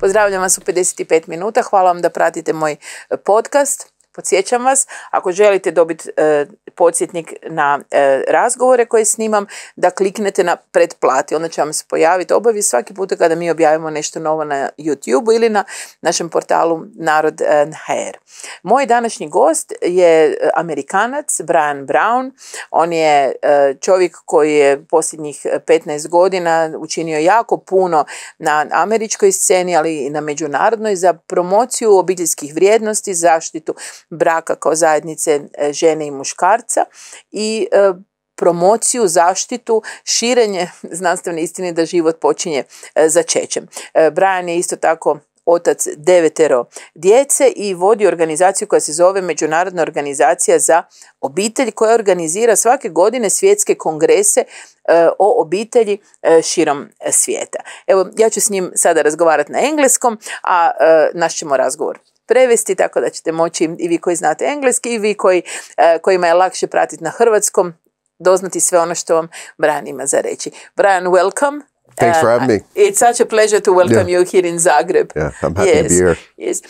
Pozdravljam vas u 55 minuta. Hvala vam da pratite moj podcast. Podsjećam vas, ako želite dobiti podsjetnik na razgovore koje snimam, da kliknete na pretplati. Onda će vam se pojaviti obavijest svaki puta kada mi objavimo nešto novo na YouTube ili na našem portalu Narod.hr. Moj današnji gost je Amerikanac Brian Brown. On je čovjek koji je posljednjih 15 godina učinio jako puno na američkoj sceni, ali i na međunarodnoj za promociju obiteljskih vrijednosti, zaštitu braka kao zajednice žene i muškarca i promociju, zaštitu, širenje znanstvene istine da život počinje začećem. Brian je isto tako otac devetero djece i vodi organizaciju koja se zove Međunarodna organizacija za obitelji, koja organizira svake godine svjetske kongrese o obitelji širom svijeta. Evo, ja ću s njim sada razgovarati na engleskom, a naš ćemo razgovor prevesti, tako da ćete moći i vi koji znate engleski i vi kojima je lakše pratiti na hrvatskom doznati sve ono što vam Brian ima za reći. Brian, welcome. Thanks for having me. It's such a pleasure to welcome you here in Zagreb. Yeah, I'm happy to be here. Yes.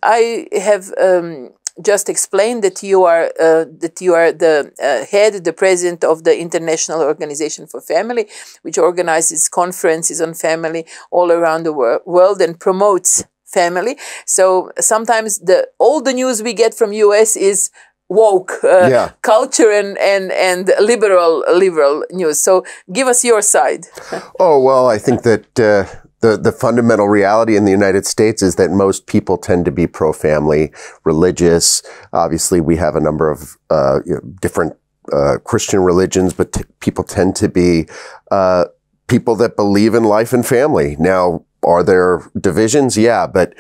I have just explained that you are the head, the president of the International Organization for Family, which organizes conferences on family all around the world and promotes family. So sometimes all the news we get from US is woke culture and liberal news. So give us your side. Oh, well, I think that the fundamental reality in the United States is that most people tend to be pro-family, religious. Obviously, we have a number of different Christian religions, but people tend to be people that believe in life and family. Now, are there divisions? Yeah, but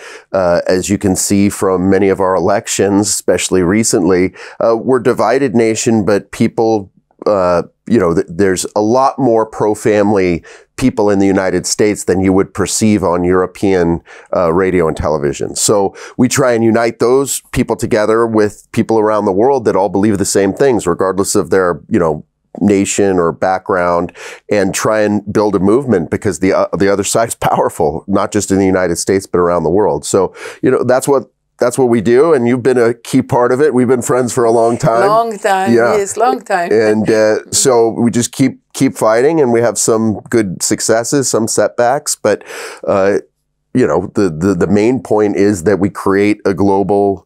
as you can see from many of our elections, especially recently, we're a divided nation, but people, there's a lot more pro-family people in the United States than you would perceive on European radio and television. So we try and unite those people together with people around the world that all believe the same things, regardless of their, nation or background, and try and build a movement because the other side is powerful, not just in the United States, but around the world. So, that's what we do. And you've been a key part of it. We've been friends for a long time. Long time. Yeah. Yes, long time. And so we just keep fighting, and we have some good successes, some setbacks, but, the main point is that we create a global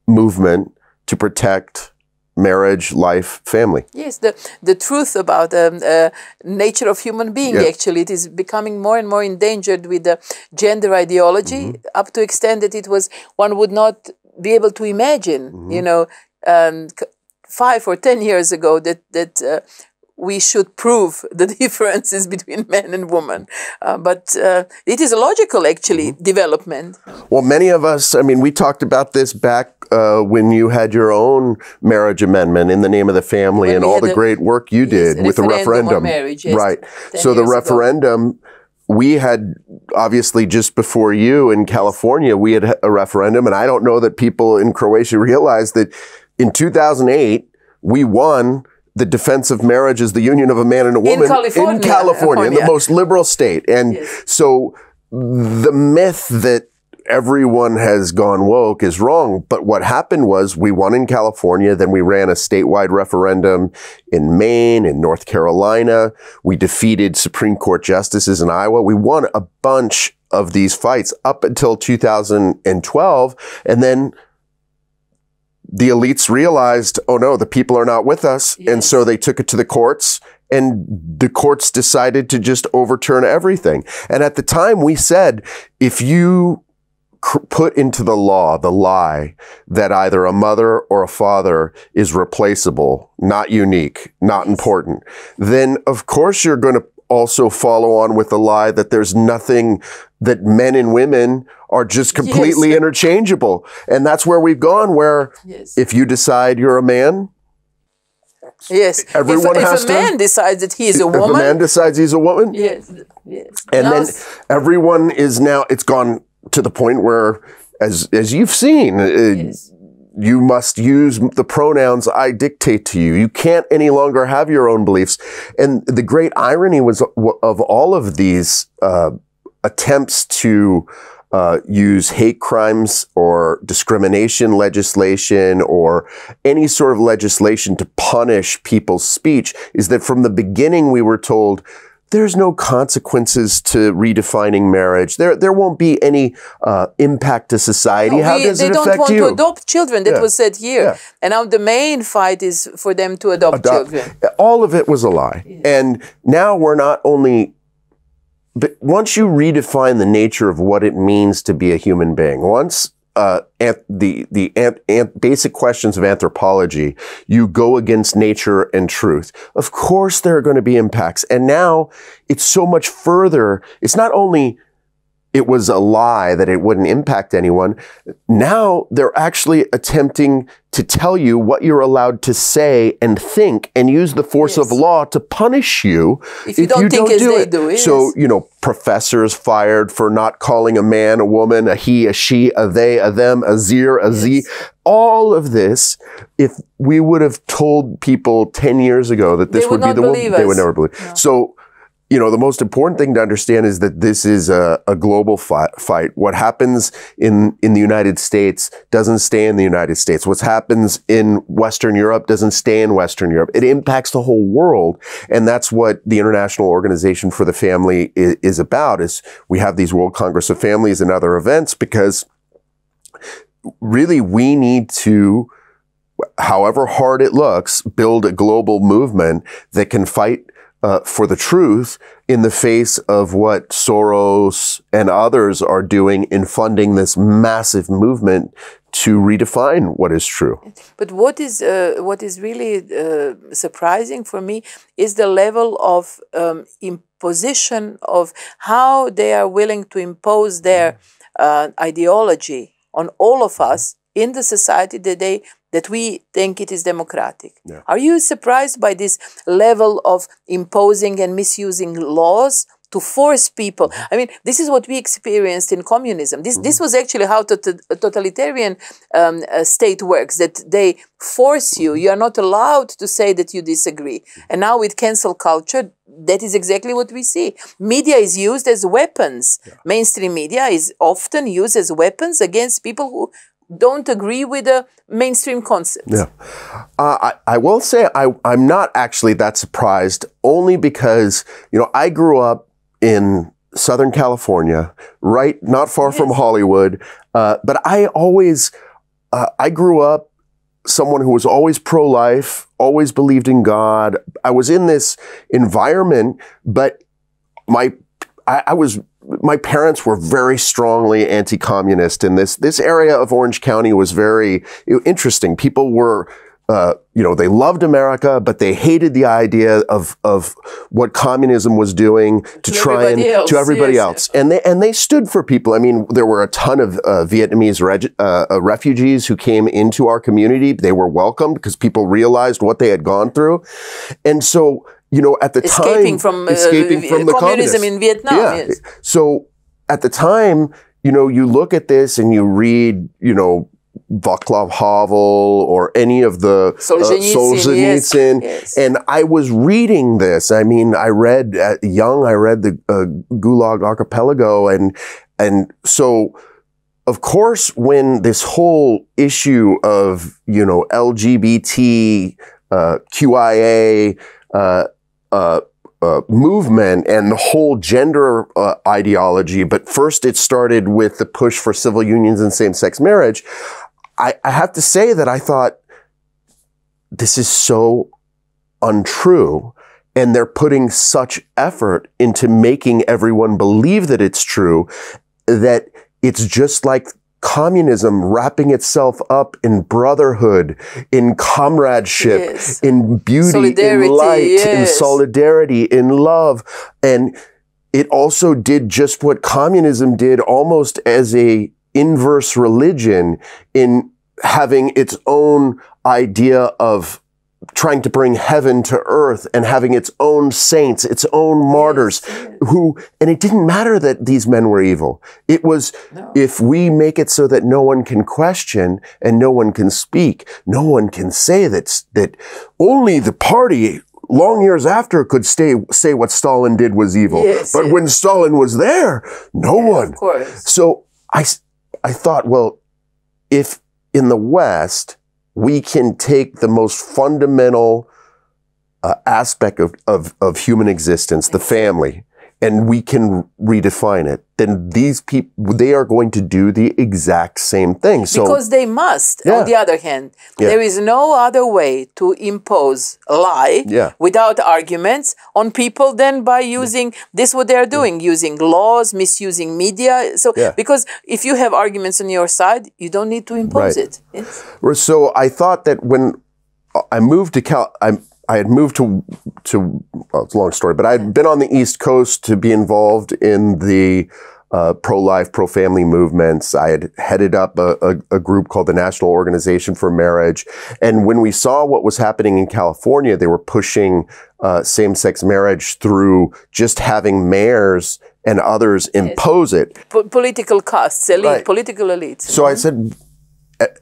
movement to protect marriage, life, family. Yes, the truth about the nature of human being, actually, it is becoming more and more endangered with the gender ideology, up to extent that one would not be able to imagine, 5 or 10 years ago that we should prove the differences between men and women. But it is a logical, actually, development. Well, many of us, we talked about this back when you had your own marriage amendment in the name of the family and all the great work you did with the referendum. On marriage, yes, right. So the referendum, we had, obviously, just before you in California, we had a referendum. And I don't know that people in Croatia realized that in 2008, we won the defense of marriage as the union of a man and a woman in California, in the most liberal state. And so the myth that everyone has gone woke is wrong. But what happened was we won in California, then we ran a statewide referendum in Maine, in North Carolina. We defeated Supreme Court justices in Iowa. We won a bunch of these fights up until 2012. And then the elites realized, oh no, the people are not with us. Yes. And so they took it to the courts, and the courts decided to just overturn everything. And at the time we said, if you put into the law the lie that either a mother or a father is replaceable, not unique, not important, then of course you're going to also follow on with the lie that there's nothing, that men and women are just completely interchangeable. And that's where we've gone, where if you decide you're a man, everyone has to. If a man decides that he is a woman. If a man decides he's a woman. Yes. And then everyone is now, it's gone to the point where, as you've seen, you must use the pronouns I dictate to you. You can't any longer have your own beliefs. And the great irony was of all of these attempts to use hate crimes or discrimination legislation or any sort of legislation to punish people's speech is that from the beginning we were told there's no consequences to redefining marriage. There won't be any impact to society. How does it affect you? They don't want to adopt children. That was said here. Yeah. And now the main fight is for them to adopt children. All of it was a lie. Yeah. And now we're not only... But once you redefine the nature of what it means to be a human being, once the basic questions of anthropology, you go against nature and truth. Of course, there are going to be impacts. And now it's so much further. It's not only it was a lie that it wouldn't impact anyone. Now they're actually attempting to tell you what you're allowed to say and think and use the force of law to punish you if you don't think as they do. Yes. So, you know, professors fired for not calling a man a woman, a he, a she, a they, a them, a zir, a z. All of this, if we would have told people 10 years ago that this would be the woman, they would never believe. No. So, you know, the most important thing to understand is that this is a global fight. What happens in the United States doesn't stay in the United States. What happens in Western Europe doesn't stay in Western Europe. It impacts the whole world. And that's what the International Organization for the Family is about, is we have these World Congress of Families and other events because really we need to, however hard it looks, build a global movement that can fight for the truth in the face of what Soros and others are doing in funding this massive movement to redefine what is true. But what is really surprising for me is the level of imposition of how they are willing to impose their ideology on all of us in the society that we think it is democratic. Yeah. Are you surprised by this level of imposing and misusing laws to force people? I mean, this is what we experienced in communism. This was actually how a totalitarian state works, that they force you. You are not allowed to say that you disagree. And now with cancel culture, that is exactly what we see. Media is used as weapons. Yeah. Mainstream media is often used as weapons against people who don't agree with the mainstream concepts. Yeah. I will say I'm not actually that surprised, only because, you know, I grew up in Southern California, right, not far from Hollywood, but I grew up someone who was always pro-life, always believed in God. I was in this environment, but my parents were very strongly anti-communist, and this area of Orange County was very interesting. People were, you know, they loved America, but they hated the idea of what communism was doing to everybody else. And they stood for people. I mean, there were a ton of Vietnamese refugees who came into our community. They were welcomed because people realized what they had gone through, and so, you know, at the escaping time, from the communism in Vietnam. Yeah. Yes. So at the time, you know, you look at this and you read, you know, Václav Havel or any of the Solzhenitsyn. Yes. And I was reading this. I mean, I read the Gulag Archipelago. And so, of course, when this whole issue of, you know, LGBT, QIA, movement and the whole gender ideology, but first it started with the push for civil unions and same-sex marriage. I have to say that I thought, this is so untrue, and they're putting such effort into making everyone believe that it's true, that it's just like communism wrapping itself up in brotherhood, in comradeship, in beauty, in light, in solidarity, in love. And it also did just what communism did, almost as a inverse religion, in having its own idea of trying to bring heaven to earth and having its own saints, its own martyrs, and it didn't matter that these men were evil. It was, if we make it so that no one can question and no one can speak, no one can say that only the party long years after could say what Stalin did was evil. Yes, but when Stalin was there, no one. Of course. So I thought, well, if in the West we can take the most fundamental aspect of human existence, the family, and we can redefine it, then these people, they are going to do the exact same thing. So, because they must. On the other hand, there is no other way to impose a lie without arguments on people than by using this, what they're doing, using laws, misusing media. So, because if you have arguments on your side, you don't need to impose it. Yes. So I thought that when I moved to I had moved to well, it's a long story, but I had been on the East Coast to be involved in the pro-life, pro-family movements. I had headed up a group called the National Organization for Marriage. And when we saw what was happening in California, they were pushing same-sex marriage through just having mayors and others impose it. Political castes, political elites. So I said,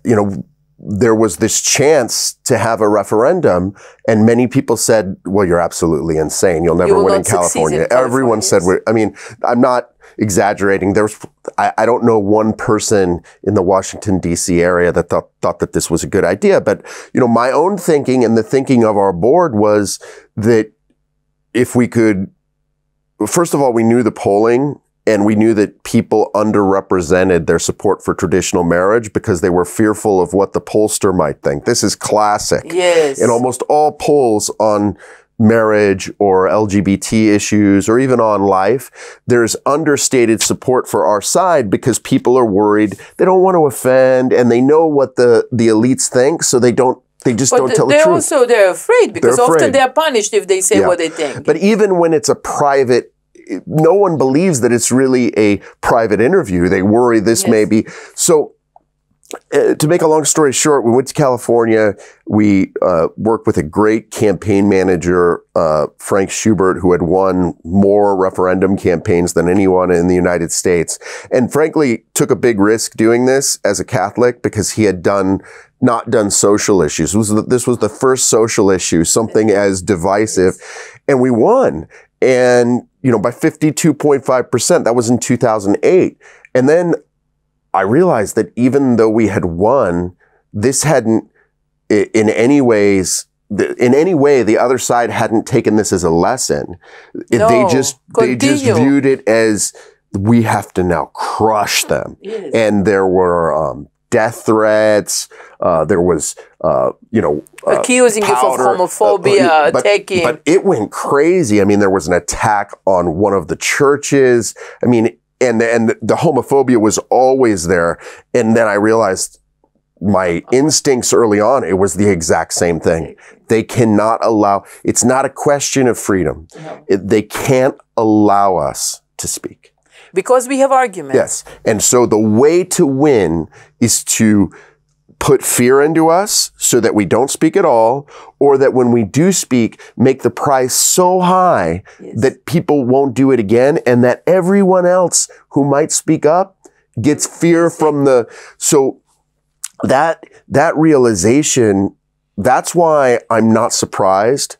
you know, there was this chance to have a referendum, and many people said, well, you're absolutely insane. You'll never win in California. Everyone said, I mean, I'm not exaggerating. I don't know one person in the Washington, D.C. area that thought that this was a good idea. But, you know, my own thinking and the thinking of our board was that if we could, first of all, we knew the polling, and we knew that people underrepresented their support for traditional marriage because they were fearful of what the pollster might think. This is classic. Yes. In almost all polls on marriage or LGBT issues or even on life, there's understated support for our side because people are worried. They don't want to offend, and they know what the elites think, so they just don't tell the truth. They're afraid because often they're punished if they say what they think. But even when it's a private, no one believes that it's really a private interview. They worry this may be. So to make a long story short, we went to California. We worked with a great campaign manager, Frank Schubert, who had won more referendum campaigns than anyone in the United States. And frankly, took a big risk doing this as a Catholic because he had not done social issues. This was the first social issue, something as divisive. And we won. And, you know, by 52.5%, that was in 2008. And then I realized that even though we had won, this hadn't, in any way, the other side hadn't taken this as a lesson. They just viewed it as, we have to now crush them. Yes. And there were, death threats. There was, accusing you of homophobia, attacking. But it went crazy. I mean, there was an attack on one of the churches. I mean, and the homophobia was always there. And then I realized my instincts early on, it was the exact same thing. They cannot allow, it's not a question of freedom. No. They can't allow us to speak. Because we have arguments. Yes. And so the way to win is to put fear into us so that we don't speak at all, or that when we do speak, make the price so high that people won't do it again, and that everyone else who might speak up gets fear from the... So that realization, that's why I'm not surprised,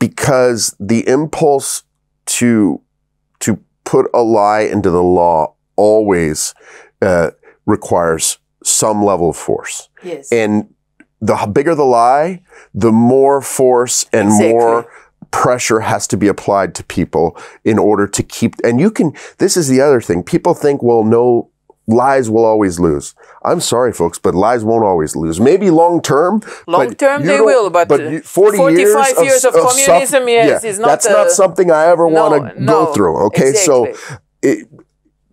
because the impulse to put a lie into the law always requires some level of force. Yes. And the bigger the lie, the more force and more pressure has to be applied to people in order to keep, and this is the other thing. People think, well, no, lies will always lose. I'm sorry, folks, but lies won't always lose. Maybe long term. Long term they will, but 45 years of communism, is not... That's not something I ever want to go through, okay? Exactly. So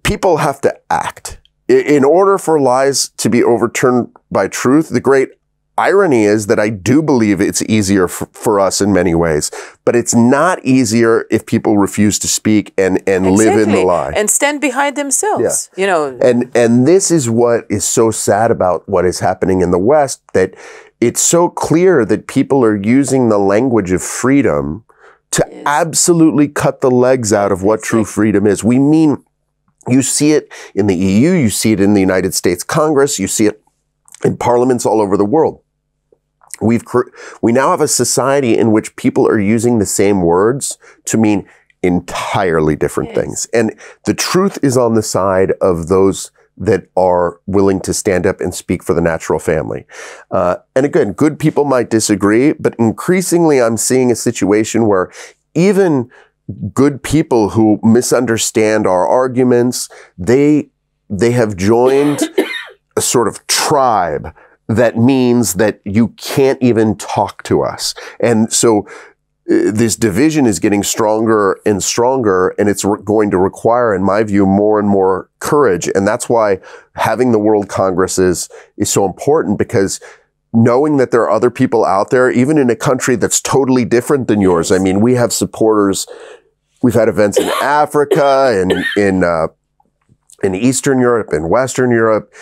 people have to act. In order for lies to be overturned by truth, the great irony is that I do believe it's easier for us in many ways, but it's not easier if people refuse to speak and live in the lie. And stand behind themselves, you know. And this is what is so sad about what is happening in the West, that it's so clear that people are using the language of freedom to absolutely cut the legs out of what true freedom is. We mean, you see it in the EU, you see it in the United States Congress, you see it in parliaments all over the world. we now have a society in which people are using the same words to mean entirely different things. And the truth is on the side of those that are willing to stand up and speak for the natural family. And again, good people might disagree, but increasingly I'm seeing a situation where even good people who misunderstand our arguments, they have joined a sort of tribe that means that you can't even talk to us. And so this division is getting stronger and stronger, and it's going to require, in my view, more and more courage. And that's why having the World Congresses is so important, because knowing that there are other people out there, even in a country that's totally different than yours. I mean, we have supporters. We've had events in Africa and in Eastern Europe, in Western Europe.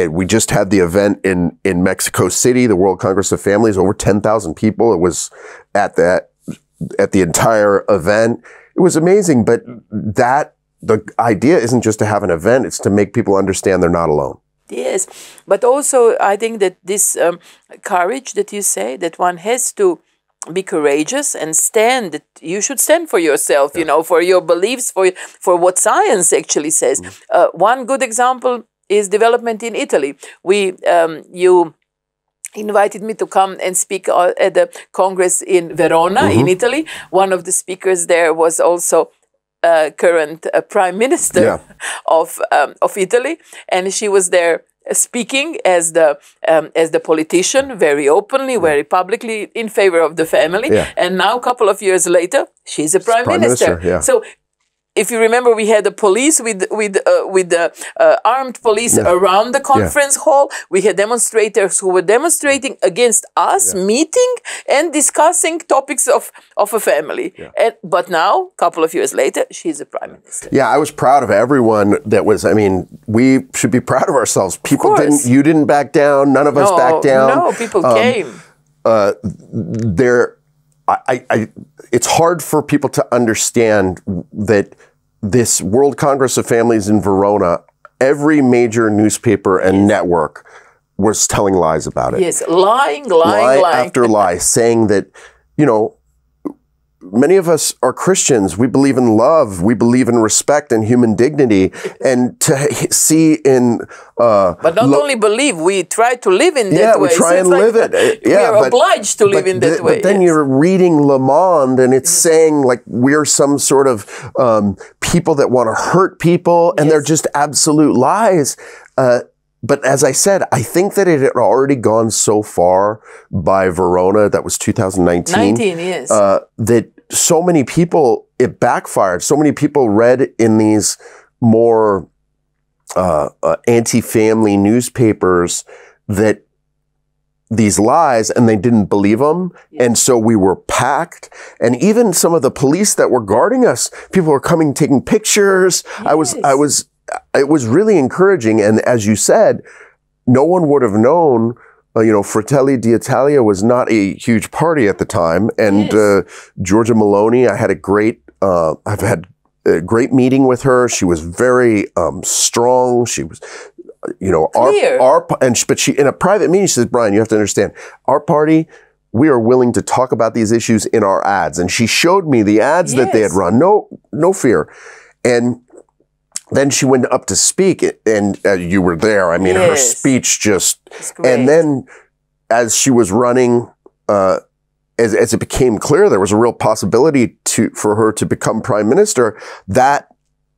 We just had the event in Mexico City, the World Congress of Families, over 10,000 people. It was at the entire event. It was amazing. But the idea isn't just to have an event, it's to make people understand they're not alone. Yes, but also I think that this courage that you say, that one has to be courageous and stand, that you should stand for yourself, you know, for your beliefs, for what science actually says. One good example is development in Italy. You invited me to come and speak at the Congress in Verona, in Italy. One of the speakers there was also current Prime Minister of Italy, and she was there speaking as the politician, very openly, very publicly in favor of the family. And now, a couple of years later, she's a prime minister. So, if you remember, we had the police with the armed police around the conference hall. We had demonstrators who were demonstrating against us, meeting and discussing topics of a family. But now, a couple of years later, she's a prime minister. Yeah, I was proud of everyone that was. I mean, we should be proud of ourselves. People didn't. You didn't back down. None of us backed down. No, people came. It's hard for people to understand that this World Congress of Families in Verona, every major newspaper and network was telling lies about it. Yes, lying after lie, saying that, you know, many of us are Christians. We believe in love. We believe in respect and human dignity. And to see in... but not only believe, we try to live in that way. Yeah, we try and live it. We are obliged to live in that way. But then you're reading Le Monde and it's saying like we're some sort of people that want to hurt people, and they're just absolute lies. But as I said, I think that it had already gone so far by Verona, that was 2019. That so many people, it backfired. So many people read in these more anti-family newspapers that these lies, and they didn't believe them. And so we were packed. And even some of the police that were guarding us, people were coming, taking pictures. It was really encouraging. And as you said, no one would have known, you know, Fratelli d'Italia was not a huge party at the time. And Giorgia Meloni, I've had a great meeting with her. She was very strong. She was, you know, but she, in a private meeting, she says, Brian, you have to understand, our party, we are willing to talk about these issues in our ads. And she showed me the ads that they had run. No fear. And then she went up to speak, and you were there. I mean, her speech just, and then as she was running, as it became clear there was a real possibility for her to become prime minister, that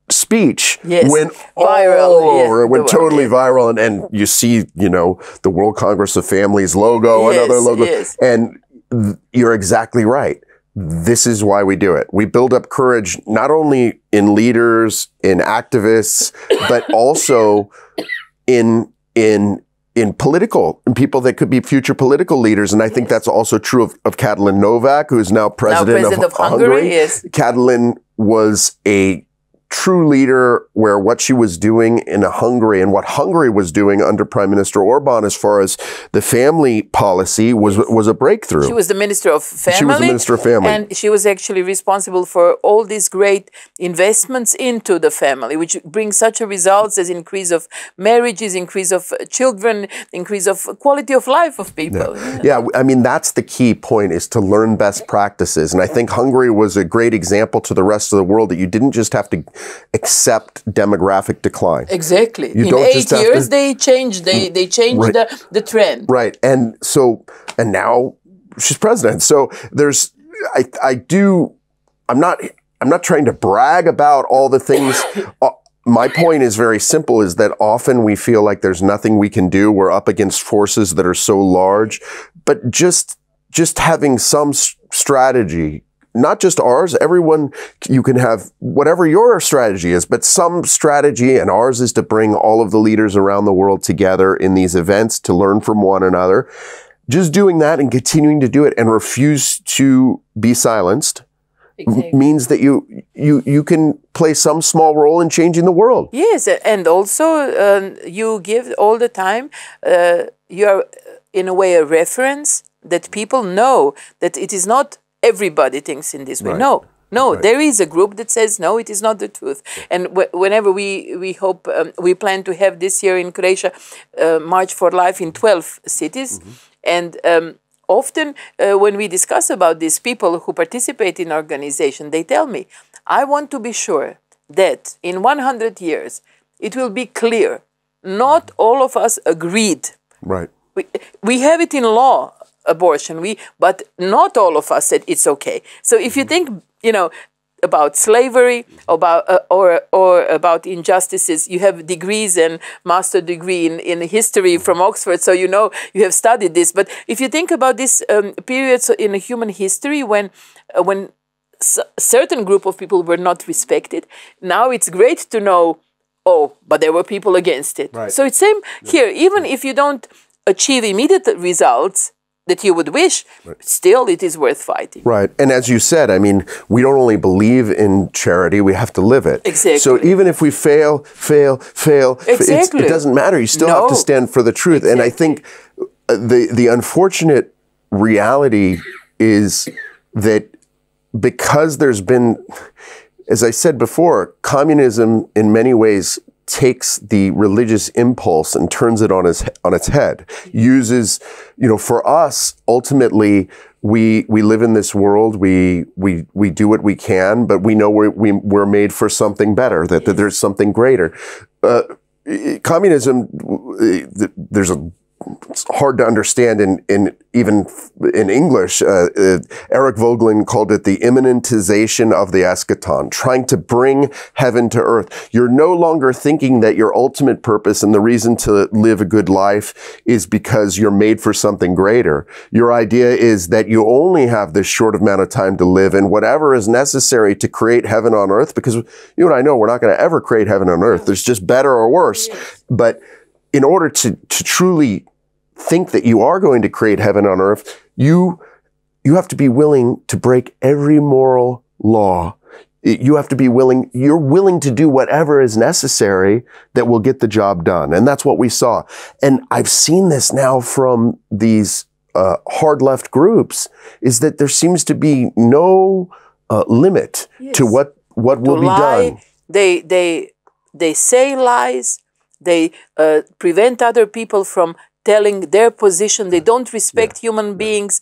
speech went viral. It went totally viral. And you see, you know, the World Congress of Families logo and other logos. And you're exactly right. This is why we do it. We build up courage, not only in leaders, in activists, but also in people that could be future political leaders. And I think that's also true of Katalin Novak, who is now president of Hungary. Katalin was a true leader where what she was doing in Hungary and what Hungary was doing under Prime Minister Orban as far as the family policy was a breakthrough. She was the Minister of Family. She was the Minister of Family. And she was actually responsible for all these great investments into the family, which brings such a results as increase of marriages, increase of children, increase of quality of life of people. Yeah, I mean, that's the key point, is to learn best practices. And I think Hungary was a great example to the rest of the world that you didn't just have to accept demographic decline. Exactly. In 8 years, they changed. They changed right. the trend. Right. And now she's president. So I'm not trying to brag about all the things. My point is very simple, is that often we feel like there's nothing we can do. We're up against forces that are so large, but just having some strategy. Not just ours, everyone, you can have whatever your strategy is, but some strategy, and ours is to bring all of the leaders around the world together in these events to learn from one another. Just doing that and continuing to do it and refuse to be silenced means that you can play some small role in changing the world. Yes, and also you give all the time, you're in a way a reference that people know that it is not everybody thinks in this way. Right. No, Right. there is a group that says, no, it is not the truth. And whenever we hope, we plan to have this year in Croatia, March for Life in 12 cities. And often when we discuss about these people who participate in organization, they tell me, I want to be sure that in 100 years, it will be clear, not all of us agreed. Right. We have it in law, abortion, but not all of us said it's okay. So if you think, about slavery, or about injustices, you have degrees and master degree in history from Oxford, so you have studied this. But if you think about this periods in human history when certain group of people were not respected, now it's great to know, but there were people against it. Right. So it's same here. Even if you don't achieve immediate results that you would wish, still it is worth fighting. Right. And as you said, I mean, we don't only believe in charity, we have to live it. Exactly. So even if we fail, Exactly. it doesn't matter. You still have to stand for the truth. Exactly. And I think the unfortunate reality is that because there's been, as I said before, communism in many ways takes the religious impulse and turns it on its head, uses, for us, ultimately, we live in this world, we do what we can, but we know we're made for something better, that there's something greater. Communism, it's hard to understand even in English. Eric Voegelin called it the immanentization of the eschaton, trying to bring heaven to earth. You're no longer thinking that your ultimate purpose and the reason to live a good life is because you're made for something greater. Your idea is that you only have this short amount of time to live, and whatever is necessary to create heaven on earth, because you and I know we're not going to ever create heaven on earth. There's just better or worse. Yes. But in order to truly think that you are going to create heaven on earth, you have to be willing to break every moral law. You have to be you're willing to do whatever is necessary that will get the job done. And that's what we saw. And I've seen this now from these hard left groups, is that there seems to be no limit to what will be done. They say lies. They prevent other people from telling their position. They don't respect human beings.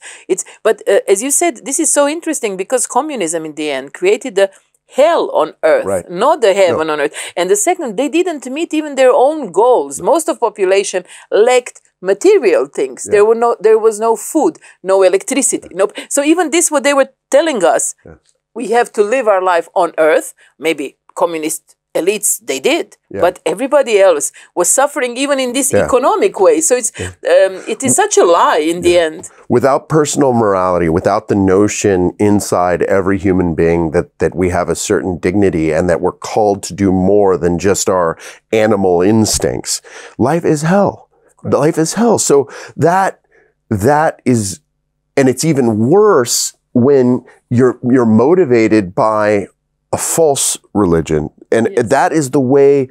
But as you said, this is so interesting because communism in the end created the hell on earth, not the heaven on earth. And the second, they didn't meet even their own goals. Most of population lacked material things. There was no food, no electricity. So even this, what they were telling us, we have to live our life on earth. Maybe communist elites, they did, but everybody else was suffering even in this economic way. So it is such a lie in the end. Without personal morality, without the notion inside every human being that we have a certain dignity and that we're called to do more than just our animal instincts, life is hell. Life is hell. So that is, and it's even worse when you're motivated by a false religion, And that is the way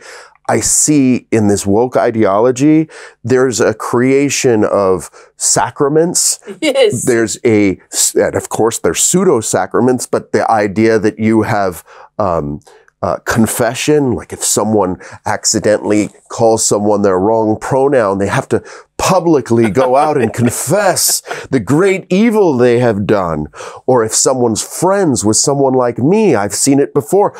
I see in this woke ideology, there's a creation of sacraments. Yes. And of course, there's pseudo-sacraments, but the idea that you have confession, like if someone accidentally calls someone their wrong pronoun, they have to publicly go out and confess the great evil they have done. Or if someone's friends with someone like me, I've seen it before.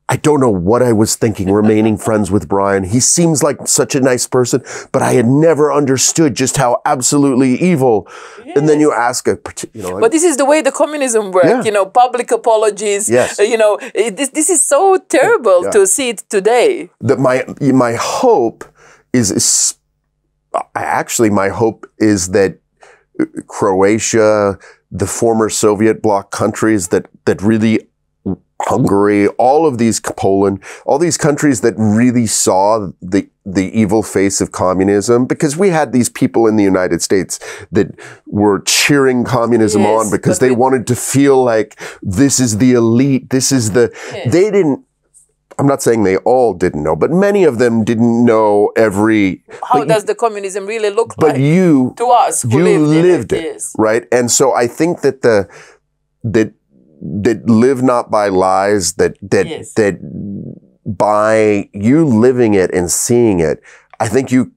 I don't know what I was thinking remaining friends with Brian. He seems like such a nice person, but I had never understood just how absolutely evil. Yes. And then you ask but this is the way the communism worked, public apologies. Yes. This is so terrible to see it today. My hope is my hope is that Croatia, the former Soviet bloc countries that really, Hungary, all of these, Poland, all these countries that really saw the evil face of communism, because we had these people in the United States that were cheering communism on because they wanted to feel like this is the elite, this is the, they didn't, I'm not saying they all didn't know, but many of them didn't know how does the communism really look like? But you, to us, who lived it, right? And so I think that that live not by lies, that by you living it and seeing it, I think you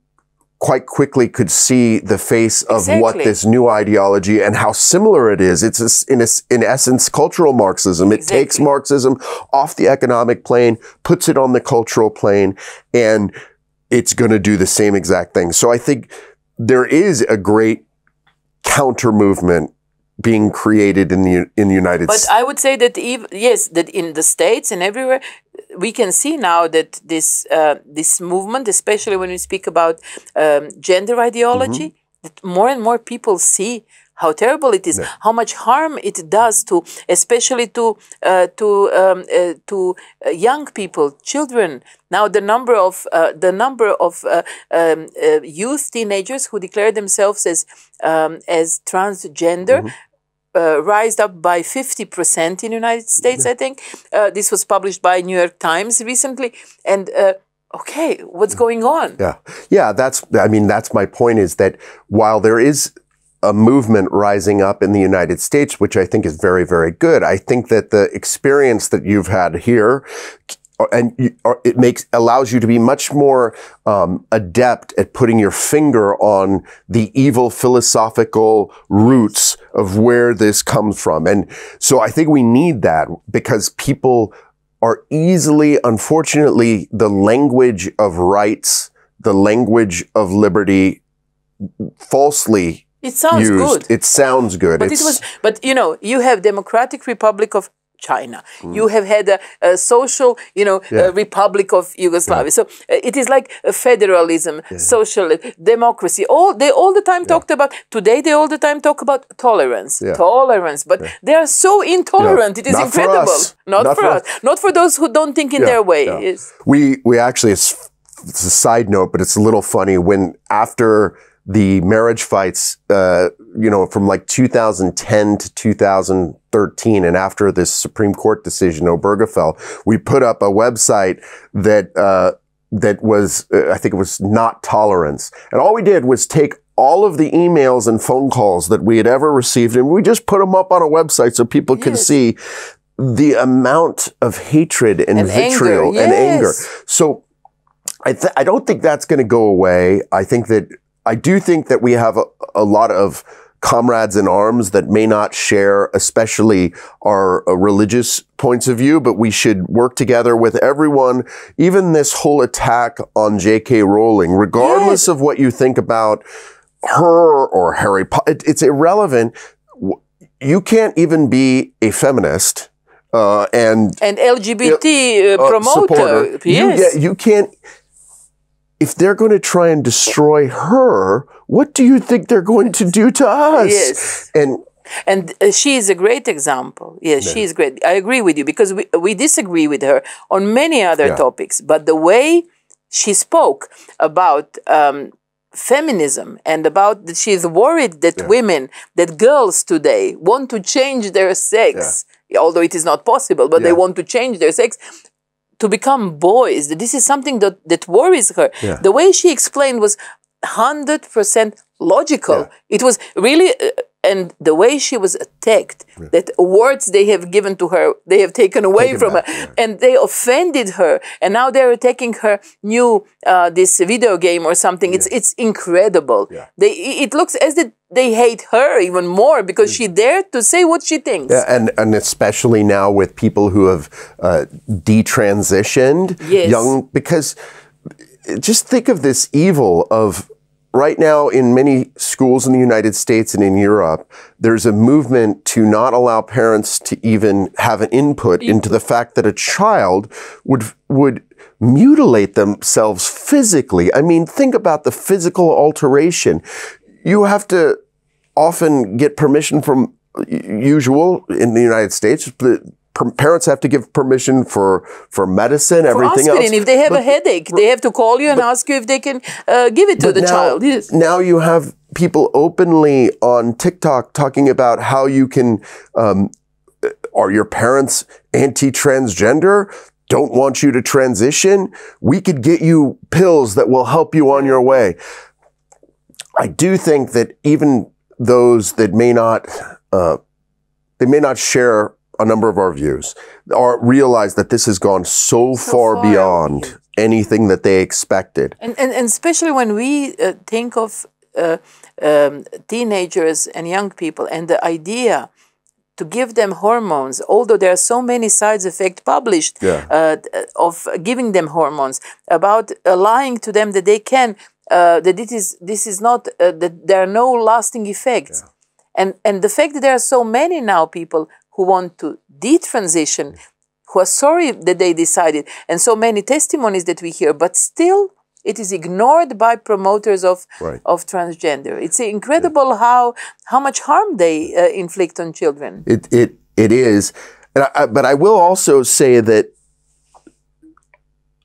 quite quickly could see the face of what this new ideology and how similar it is. It's in essence cultural Marxism. It takes Marxism off the economic plane, puts it on the cultural plane, and it's going to do the same exact thing. So I think there is a great counter movement being created in the United States. But I would say that that in the States and everywhere, we can see now that this movement, especially when we speak about gender ideology, that more and more people see how terrible it is, how much harm it does to, especially to young people, children. Now the number of youth teenagers who declare themselves as transgender rised up by 50% in the United States, I think. This was published by New York Times recently. And what's going on? Yeah, that's my point, is that while there is a movement rising up in the United States, which I think is very, very good, I think that the experience that you've had here allows you to be much more adept at putting your finger on the evil philosophical roots of where this comes from. And so I think we need that, because people are easily, unfortunately, the language of rights, the language of liberty, falsely it sounds used. Good. It sounds good. But you have Democratic Republic of China. You have had a social, Republic of Yugoslavia. So it is like a federalism, social democracy. They all the time talked about, today they all the time talk about tolerance. Tolerance. But they are so intolerant. It is incredible. Not for us. Not for those who don't think in their way. Yes. We actually, it's a side note, but it's a little funny, when after the marriage fights, from like 2010 to 2013, and after this Supreme Court decision, Obergefell, we put up a website that was, I think it was Not Tolerance. And all we did was take all of the emails and phone calls that we had ever received, and we just put them up on a website so people could see the amount of hatred and vitriol and anger. So I don't think that's going to go away. I do think that we have a lot of comrades in arms that may not share, especially our religious points of view, but we should work together with everyone, even this whole attack on J.K. Rowling, regardless of what you think about her or Harry Potter. It's irrelevant. You can't even be a feminist and LGBT promoter. Supporter. You can't. If they're going to try and destroy her, what do you think they're going to do to us? Yes. And she is a great example. Yes, she is great. I agree with you, because we disagree with her on many other topics. But the way she spoke about feminism, and about that she's worried that women, that girls today want to change their sex. although it is not possible, but they want to change their sex to become boys. This is something that worries her. Yeah. The way she explained was 100% logical. Yeah. It was really, and the way she was attacked, that words they have given to her, they have taken away from her, and they offended her, and now they're attacking her new, this video game or something. It's incredible. Yeah. It looks as if they hate her even more because she dared to say what she thinks. Yeah, and especially now with people who have detransitioned, young, because just think of this evil of right now in many schools in the United States and in Europe, there's a movement to not allow parents to even have an input into the fact that a child would mutilate themselves physically. I mean, think about the physical alteration. You have to often get permission from usual in the United States. Parents have to give permission for medicine, everything else. If they have a headache, they have to call you and ask you if they can give it to the child. Yes. Now you have people openly on TikTok talking about how you can, are your parents anti-transgender? Don't want you to transition? We could get you pills that will help you on your way. I do think that even those that may not share a number of our views, or realize that this has gone so far beyond anything that they expected. And especially when we think of teenagers and young people and the idea to give them hormones, although there are so many side effects published of giving them hormones, about lying to them that they can, that this is not, that there are no lasting effects. Yeah. And the fact that there are so many now people who want to detransition, who are sorry that they decided, and so many testimonies that we hear, but still it is ignored by promoters of transgender. It's incredible how much harm they inflict on children. It is, but I will also say that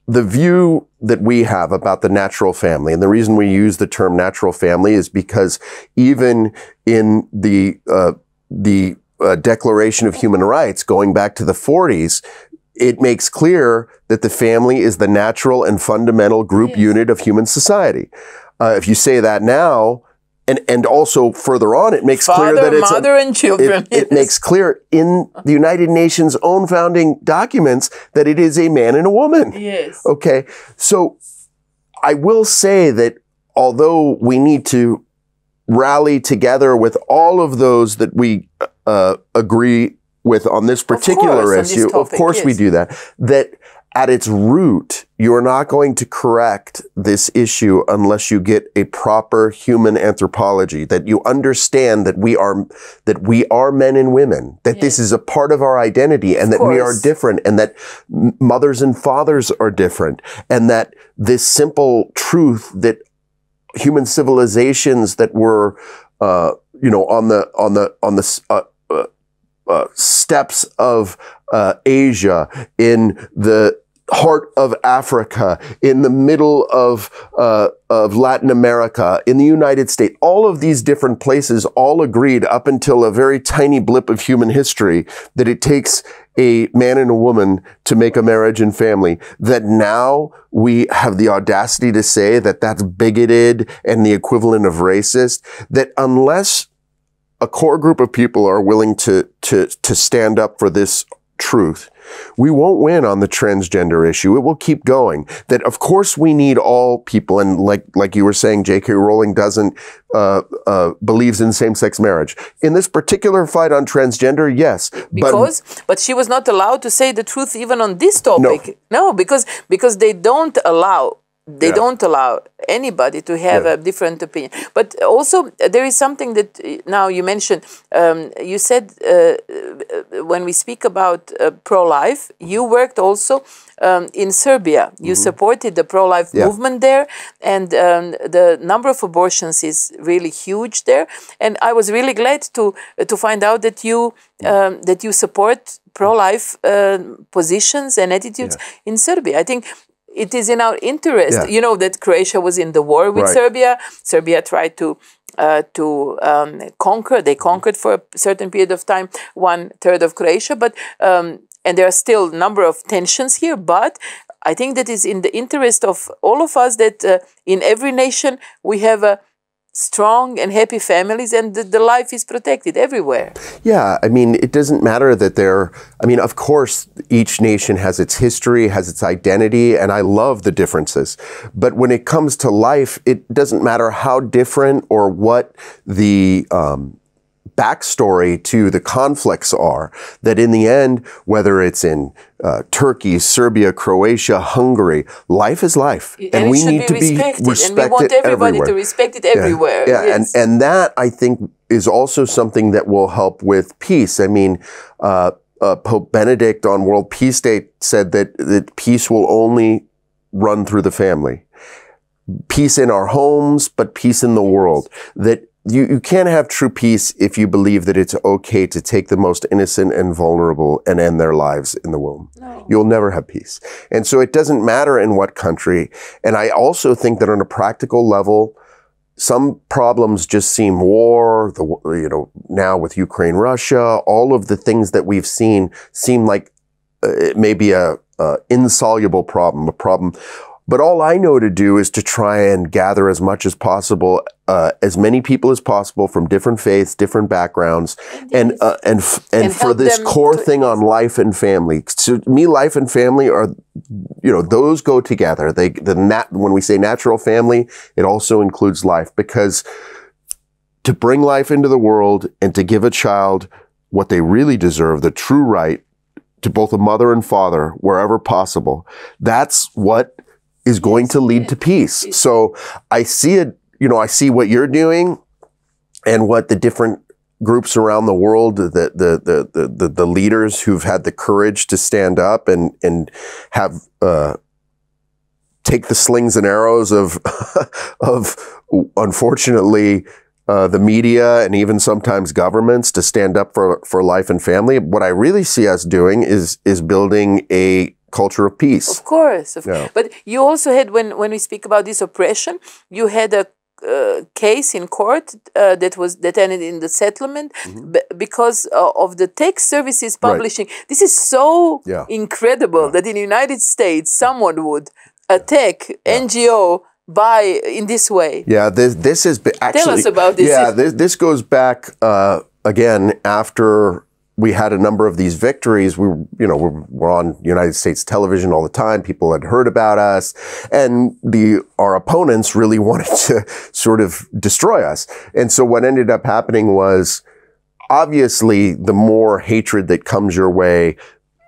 the view that we have about the natural family, and the reason we use the term natural family is because even in the Declaration of Human Rights, going back to the 40s, it makes clear that the family is the natural and fundamental group unit of human society. If you say that now, and also further on, it makes clear that it's mother and children. It makes clear in the United Nations' own founding documents that it is a man and a woman. Yes. Okay. So I will say that although we need to rally together with all of those that we agree with on this particular issue, of course we do that, that at its root, you're not going to correct this issue unless you get a proper human anthropology, that you understand that we are men and women, that this is a part of our identity, and that we are different, and that mothers and fathers are different, and that this simple truth that human civilizations that were, on the steppes of Asia, in the heart of Africa, in the middle of Latin America, in the United States, all of these different places all agreed up until a very tiny blip of human history that it takes a man and a woman to make a marriage and family, that now we have the audacity to say that that's bigoted and the equivalent of racist, that unless a core group of people are willing to stand up for this truth, we won't win on the transgender issue. It will keep going. That of course we need all people, and like you were saying, J.K. Rowling doesn't believes in same-sex marriage. In this particular fight on transgender, yes, but she was not allowed to say the truth even on this topic. No, because they don't allow. They don't allow anybody to have a different opinion. But also, there is something that now you mentioned. You said when we speak about pro-life, you worked also in Serbia. You supported the pro-life movement there, and the number of abortions is really huge there. And I was really glad to find out that you support pro-life positions and attitudes in Serbia. I think it is in our interest. You know that Croatia was in the war with Serbia. Serbia tried to conquer. They conquered for a certain period of time 1/3 of Croatia, but and there are still a number of tensions here. But I think that is in the interest of all of us that in every nation we have a strong and happy families, and the life is protected everywhere. Yeah, I mean, it doesn't matter that of course, each nation has its history, has its identity, and I love the differences. But when it comes to life, it doesn't matter how different or what the backstory to the conflicts are, that in the end, whether it's in Turkey, Serbia, Croatia, Hungary, life is life. And we need to be respected. And we want everybody to respect it everywhere. Yeah. Yes. And that, I think, is also something that will help with peace. I mean, Pope Benedict on World Peace Day said that peace will only run through the family. Peace in our homes, but peace in the world. That you can't have true peace if you believe that it's okay to take the most innocent and vulnerable and end their lives in the womb. No. You'll never have peace. And so it doesn't matter in what country. And I also think that on a practical level, some problems just seem war, now with Ukraine, Russia, all of the things that we've seen seem like it may be a insoluble problem, a problem. But all I know to do is to try and gather as much as possible, as many people as possible from different faiths, different backgrounds, and for this core thing on life and family. To me, life and family are, those go together. When we say natural family, it also includes life, because to bring life into the world and to give a child what they really deserve, the true right to both a mother and father, wherever possible, that's what is going to lead to peace. So I see it, I see what you're doing and what the different groups around the world, the leaders who've had the courage to stand up and have, take the slings and arrows of unfortunately, the media and even sometimes governments to stand up for life and family. What I really see us doing is building a culture of peace. Of course. But you also had, when we speak about this oppression, you had a case in court that ended in the settlement because of the text services publishing. Right. This is so incredible that in the United States someone would attack NGO in this way. Yeah, this is actually... Tell us about this. Yeah, this goes back, again, after we had a number of these victories. We're on United States television all the time. People had heard about us, and our opponents really wanted to sort of destroy us. And so what ended up happening was, obviously, the more hatred that comes your way,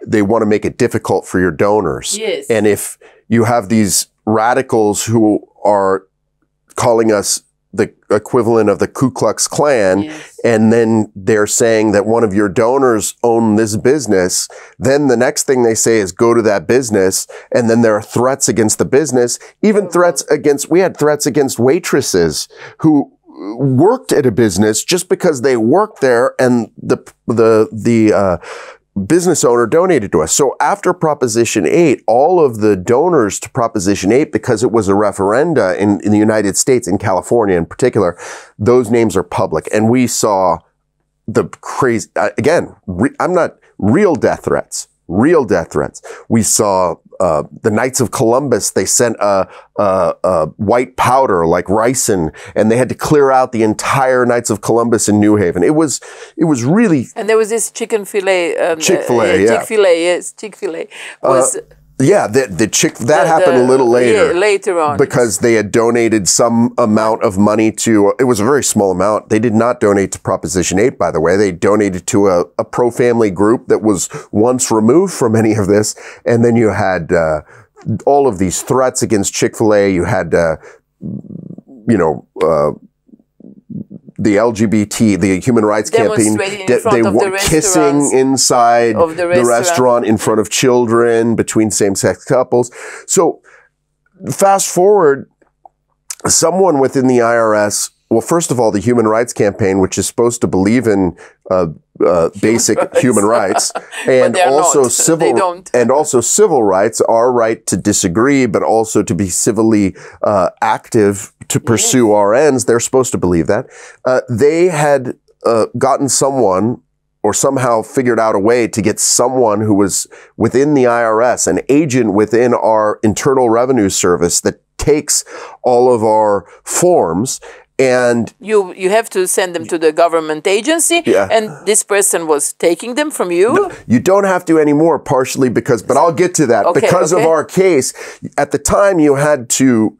they want to make it difficult for your donors. Yes. And if you have these radicals who are calling us the equivalent of the Ku Klux Klan, and then they're saying that one of your donors own this business, then the next thing they say is go to that business, and then there are threats against the business, even we had threats against waitresses who worked at a business just because they worked there and the business owner donated to us. So after Proposition 8, all of the donors to Proposition 8, because it was a referenda in the United States, in California in particular, those names are public. And we saw the crazy, real death threats. We saw the Knights of Columbus. They sent a white powder like ricin, and they had to clear out the entire Knights of Columbus in New Haven. It was really. And there was this chicken fillet. Chick-fil-A, Chick-fil-A was. That happened a little later. Yeah, later on. Because they had donated some amount of money it was a very small amount. They did not donate to Proposition 8, by the way. They donated to a pro-family group that was once removed from any of this. And then you had all of these threats against Chick-fil-A. You had, the LGBT, the Human Rights Campaign, they were kissing inside the restaurant in front of children, between same-sex couples. So fast forward, someone within the IRS well, first of all, the Human Rights Campaign, which is supposed to believe in basic human rights, and also civil rights, our right to disagree, but also to be civilly active to pursue our ends. They're supposed to believe that. They had gotten someone, or somehow figured out a way to get someone who was within the IRS, an agent within our Internal Revenue Service that takes all of our forms. And you have to send them to the government agency, and this person was taking them from you? No, you don't have to anymore, partially because, but I'll get to that. Because of our case, at the time you had to,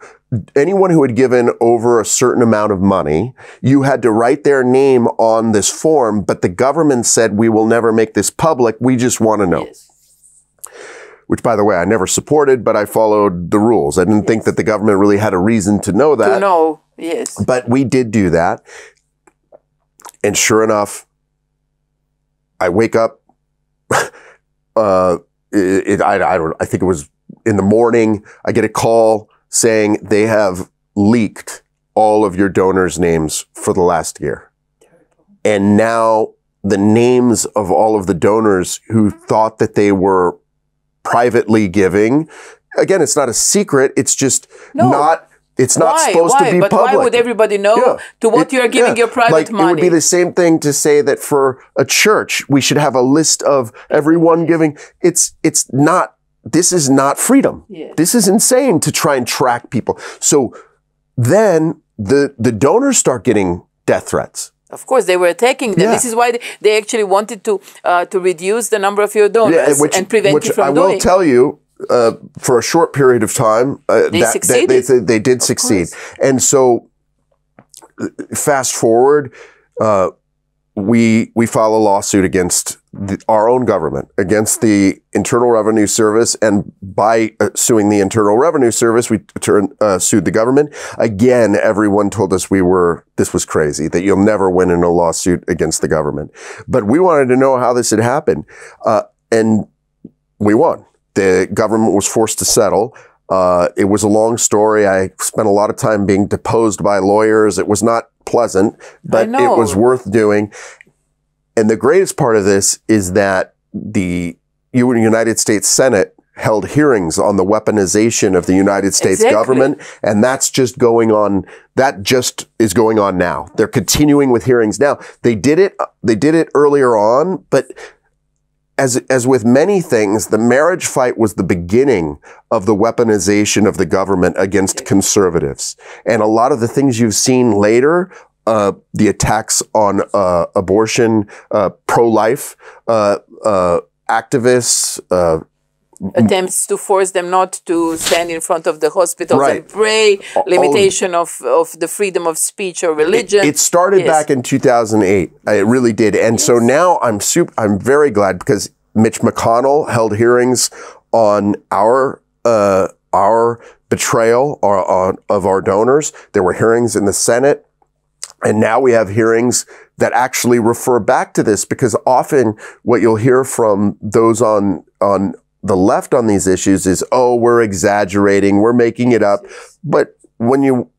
anyone who had given over a certain amount of money, you had to write their name on this form, but the government said, we will never make this public, we just want to know. Yes. Which, by the way, I never supported, but I followed the rules. I didn't think that the government really had a reason to know that. To know, yes. But we did do that. And sure enough, I wake up, I think it was in the morning, I get a call saying they have leaked all of your donors' names for the last year. And now the names of all of the donors who thought that they were privately giving, again, it's not a secret, it's just it's not supposed to be public. But why would everybody know to what you're giving your private money? It would be the same thing to say that for a church, we should have a list of everyone giving. It's not, this is not freedom. Yes. This is insane to try and track people. So then the donors start getting death threats. Of course, they were attacking them. This is why they actually wanted to reduce the number of your donors and prevent you from doing. I will tell you, for a short period of time, they did succeed. And so, fast forward, we file a lawsuit against our own government, against the Internal Revenue Service, and by suing the Internal Revenue Service, we sued the government. Again, everyone told us this was crazy, that you'll never win in a lawsuit against the government. But we wanted to know how this had happened, and we won. The government was forced to settle. It was a long story. I spent a lot of time being deposed by lawyers. It was not pleasant, but it was worth doing. And the greatest part of this is that the United States Senate held hearings on the weaponization of the United States government. And that's just going on. That just is going on now. They're continuing with hearings now. They did it earlier on, but as with many things, the marriage fight was the beginning of the weaponization of the government against conservatives. And a lot of the things you've seen later, the attacks on abortion, pro-life, activists, attempts to force them not to stand in front of the hospitals and pray, limitation of the freedom of speech or religion. It started back in 2008. It really did. And so now I'm very glad, because Mitch McConnell held hearings on our betrayal of our donors. There were hearings in the Senate. And now we have hearings that actually refer back to this, because often what you'll hear from those on the left on these issues is, oh, we're exaggerating, we're making it up. But when you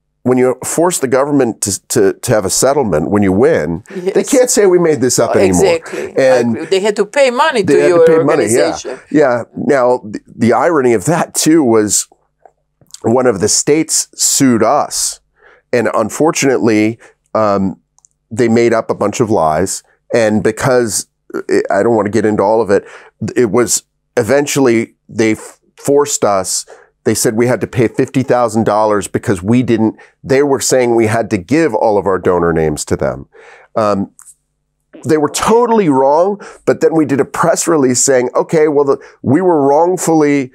force the government to have a settlement, when you win, they can't say we made this up anymore. Exactly. And they had to pay money to your organization. Yeah. Now, the irony of that, too, was one of the states sued us. And unfortunately, they made up a bunch of lies. And because I don't want to get into all of it, it was eventually they forced us. They said we had to pay $50,000 because they were saying we had to give all of our donor names to them. They were totally wrong, but then we did a press release saying, okay, well, we were wrongfully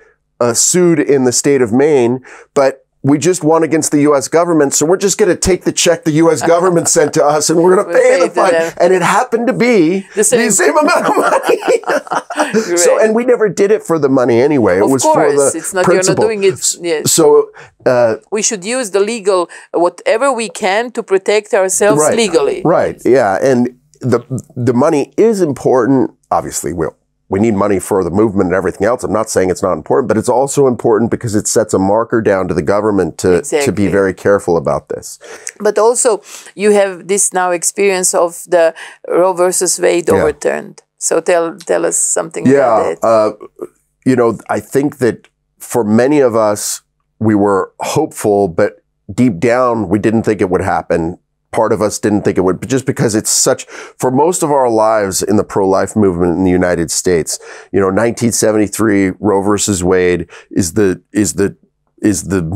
sued in the state of Maine, but we just won against the U.S. government, so we're just going to take the check the U.S. government sent to us, and we're going to pay the fine. And it happened to be the same amount of money. So, and we never did it for the money anyway. It was for the principle. You're not doing it. Yes. So we should use the legal, whatever we can, to protect ourselves legally. Right. Yeah. And the money is important. Obviously, we need money for the movement and everything else. I'm not saying it's not important, but it's also important because it sets a marker down to the government to be very careful about this. But also, you have this now experience of the Roe versus Wade overturned. So tell us something about that. You know, I think that for many of us, we were hopeful, but deep down, we didn't think it would happen. Part of us didn't think it would, but just because it's such, for most of our lives in the pro-life movement in the United States, you know, 1973, Roe versus Wade is the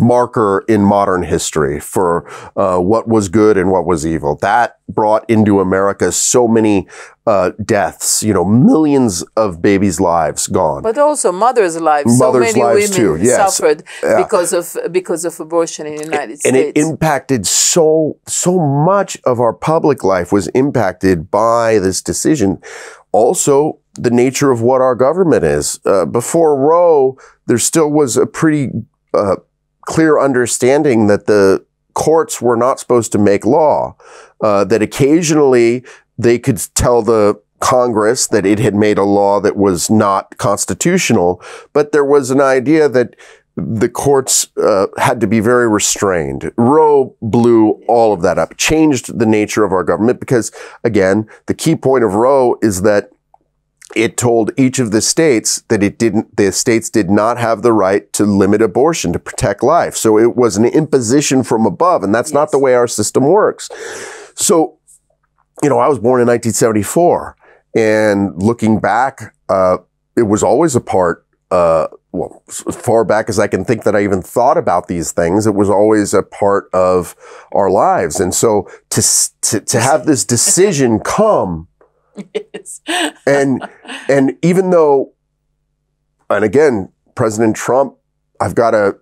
marker in modern history for what was good and what was evil. That brought into America so many deaths, you know, millions of babies' lives gone. But also mothers' lives. Mothers' so many lives women too, yes. suffered because of abortion in the United States. And it impacted so much of our public life was impacted by this decision. Also, the nature of what our government is. Before Roe, there still was a pretty clear understanding that the courts were not supposed to make law, that occasionally they could tell the Congress that it had made a law that was not constitutional, but there was an idea that the courts had to be very restrained. Roe blew all of that up, changed the nature of our government because, again, the key point of Roe is that it told each of the states that the states did not have the right to limit abortion, to protect life. So it was an imposition from above, and that's not the way our system works. So, you know, I was born in 1974, and looking back, it was always a part, well, as far back as I can think that I even thought about these things, it was always a part of our lives. And so to have this decision come, Yes. and even though, and again, President Trump, I've got to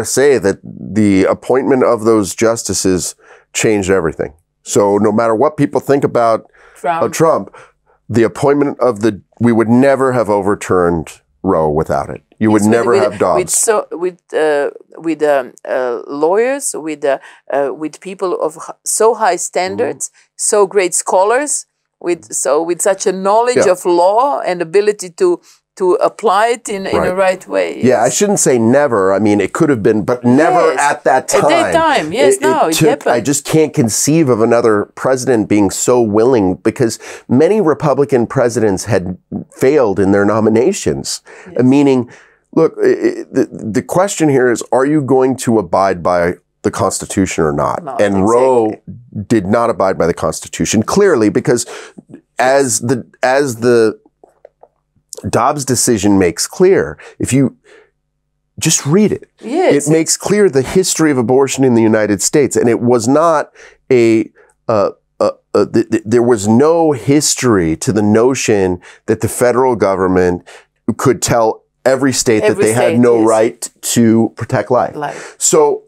say that the appointment of those justices changed everything. So no matter what people think about Trump, the appointment of we would never have overturned Roe without it. You would never have Dobbs. With lawyers, with people of so high standards, so great scholars, with such a knowledge of law and ability to apply it in a right way. Yes. Yeah, I shouldn't say never. I mean, it could have been, but never at that time. At that time, yes, it happened. I just can't conceive of another president being so willing, because many Republican presidents had failed in their nominations. Yes. Meaning, look, the question here is, are you going to abide by the Constitution or not? And Roe did not abide by the Constitution, clearly, because as the Dobbs decision makes clear, if you just read it, it makes clear the history of abortion in the United States. And it was not there was no history to the notion that the federal government could tell every state that they had no right to protect life. So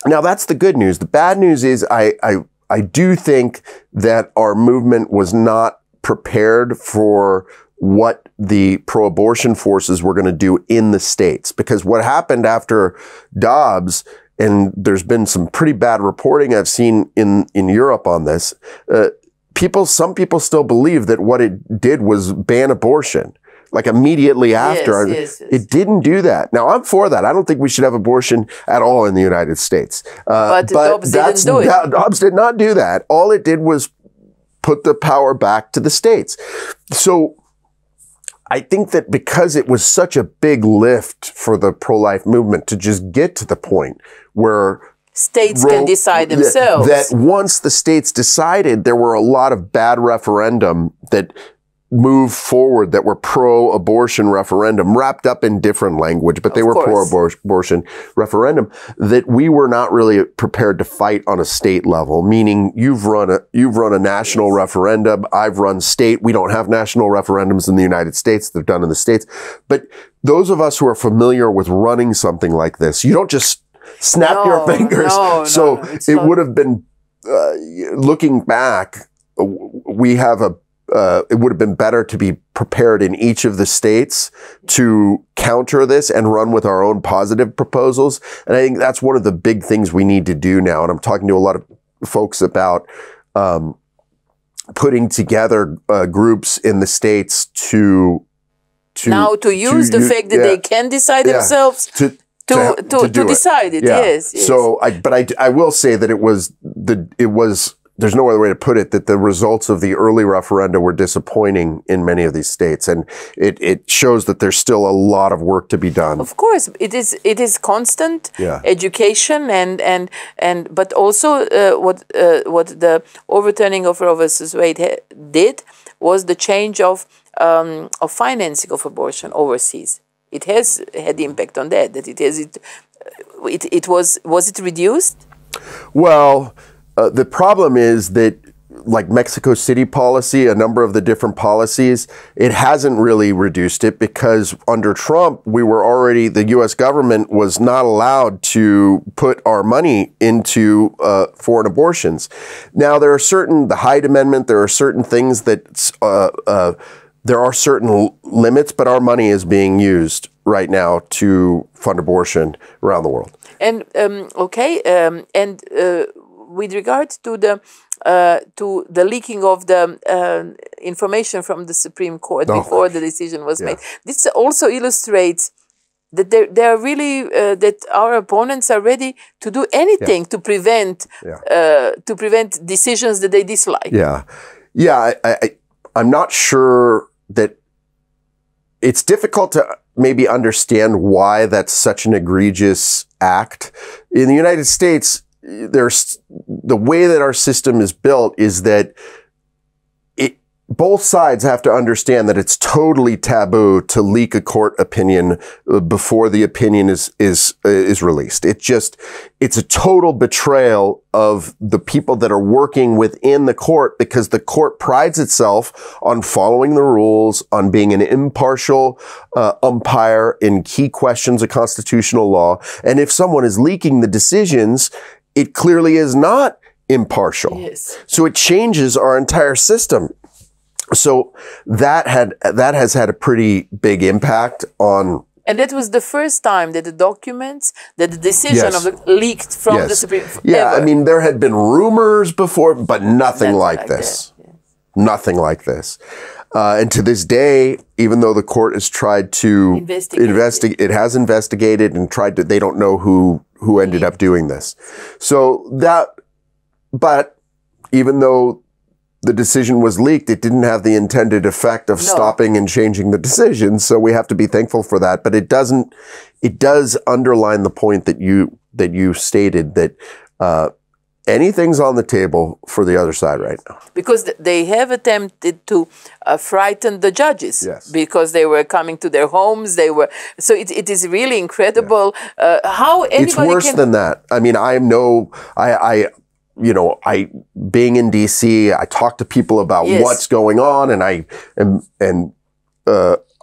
now that's the good news. The bad news is I do think that our movement was not prepared for what the pro-abortion forces were going to do in the states. Because what happened after Dobbs, and there's been some pretty bad reporting I've seen in Europe on this, some people still believe that what it did was ban abortion. Like immediately after. Yes. It didn't do that. Now, I'm for that. I don't think we should have abortion at all in the United States. But Dobbs didn't do it. Dobbs did not do that. All it did was put the power back to the states. So I think that because it was such a big lift for the pro-life movement to just get to the point where states can decide themselves. That once the states decided, there were a lot of bad referendum that move forward that were pro-abortion referendum, wrapped up in different language, but they were pro-abortion referendum, that we were not really prepared to fight on a state level. Meaning, you've run a national referendum, I've run state. We don't have national referendums in the United States; they're done in the states. But those of us who are familiar with running something like this, you don't just snap your fingers. So it would have been, looking back, it would have been better to be prepared in each of the states to counter this and run with our own positive proposals. And I think that's one of the big things we need to do now. And I'm talking to a lot of folks about putting together groups in the states to to use the fact that they can decide themselves to decide it. Yes. So, I will say that it was there's no other way to put it, that the results of the early referenda were disappointing in many of these states. And it shows that there's still a lot of work to be done. Of course, it is constant education but also what the overturning of Roe versus Wade did was the change of financing of abortion overseas. It has had impact on that. Was it reduced? Well, the problem is that, like Mexico City policy, a number of the different policies, it hasn't really reduced it, because under Trump, the U.S. government was not allowed to put our money into foreign abortions. Now, the Hyde Amendment, there are certain things that, there are certain limits, but our money is being used right now to fund abortion around the world. And, with regard to the leaking of the information from the Supreme Court before the decision was made, this also illustrates that they are really that our opponents are ready to do anything to prevent decisions that they dislike. I'm not sure that it's difficult to maybe understand why that's such an egregious act. In the United States, the way that our system is built is that both sides have to understand that it's totally taboo to leak a court opinion before the opinion is released. It's a total betrayal of the people that are working within the court, because the court prides itself on following the rules, on being an impartial umpire in key questions of constitutional law. And if someone is leaking the decisions, it clearly is not impartial. Yes. So it changes our entire system. So that has had a pretty big impact on. And that was the first time that the decision leaked from the Supreme Court. Yeah, ever. I mean, there had been rumors before, but nothing like this. Yes. Nothing like this. And to this day, even though the court has tried to investigate, it has investigated and tried to, they don't know who ended up doing this. So but even though the decision was leaked, it didn't have the intended effect of stopping and changing the decision. So we have to be thankful for that. But it does underline the point that you stated, that anything's on the table for the other side right now. Because they have attempted to frighten the judges, because they were coming to their homes. So it is really incredible how anybody It's worse than that. I mean, being in DC, I talk to people about what's going on, and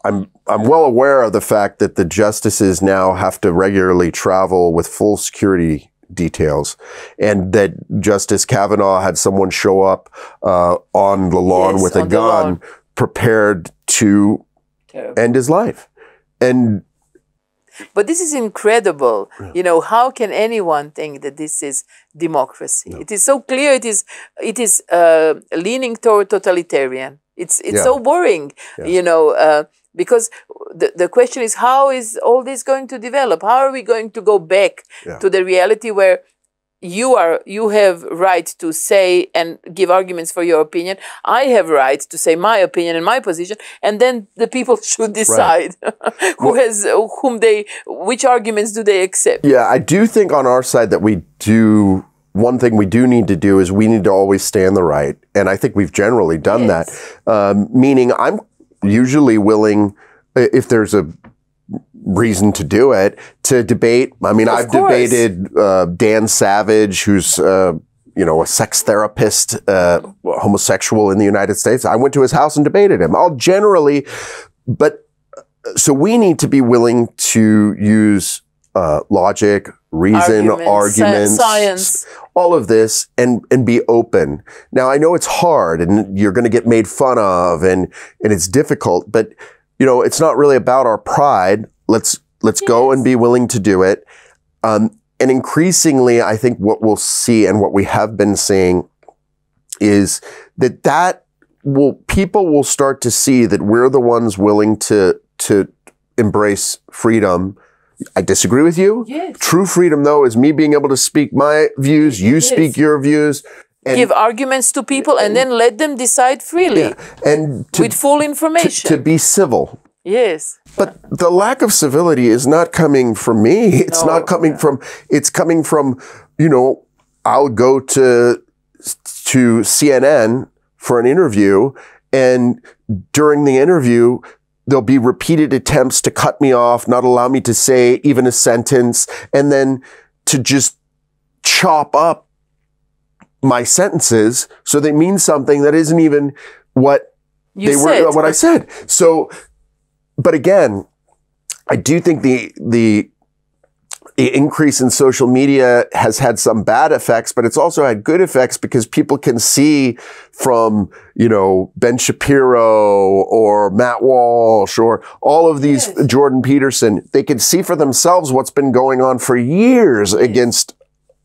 I'm well aware of the fact that the justices now have to regularly travel with full security details, and that Justice Kavanaugh had someone show up on the lawn with a gun, prepared to end his life. But this is incredible. How can anyone think that this is democracy? No. It is so clear. It is leaning toward totalitarian. It's so boring, because the question is, how is all this going to develop? How are we going to go back to the reality where you have right to say and give arguments for your opinion. I have right to say my opinion and my position, and then the people should decide which arguments do they accept. Yeah, I do think on our side that one thing we do need to do is we need to always stay on the right. And I think we've generally done that. Meaning I'm usually willing, if there's a reason to do it, to debate. I mean, I've debated Dan Savage, who's a sex therapist, homosexual in the United States. I went to his house and debated him. So we need to be willing to use logic, reason, arguments, science, all of this, and be open. Now, I know it's hard, and you're going to get made fun of, and it's difficult, but it's not really about our pride. Let's go and be willing to do it. And increasingly, I think what we'll see and what we have been seeing is that people will start to see that we're the ones willing to to embrace freedom. I disagree with you. Yes. True freedom, though, is me being able to speak my views, you speak your views. And give arguments to people and then let them decide freely and with full information. To be civil. Yes. But the lack of civility is not coming from me. It's not coming from, it's coming from, you know, I'll go to CNN for an interview, and during the interview, there'll be repeated attempts to cut me off, not allow me to say even a sentence, and then to just chop up my sentences so they mean something that isn't even what I said. So, but again, I do think the increase in social media has had some bad effects, but it's also had good effects because people can see from, you know, Ben Shapiro or Matt Walsh or all of these, Jordan Peterson, they can see for themselves what's been going on for years against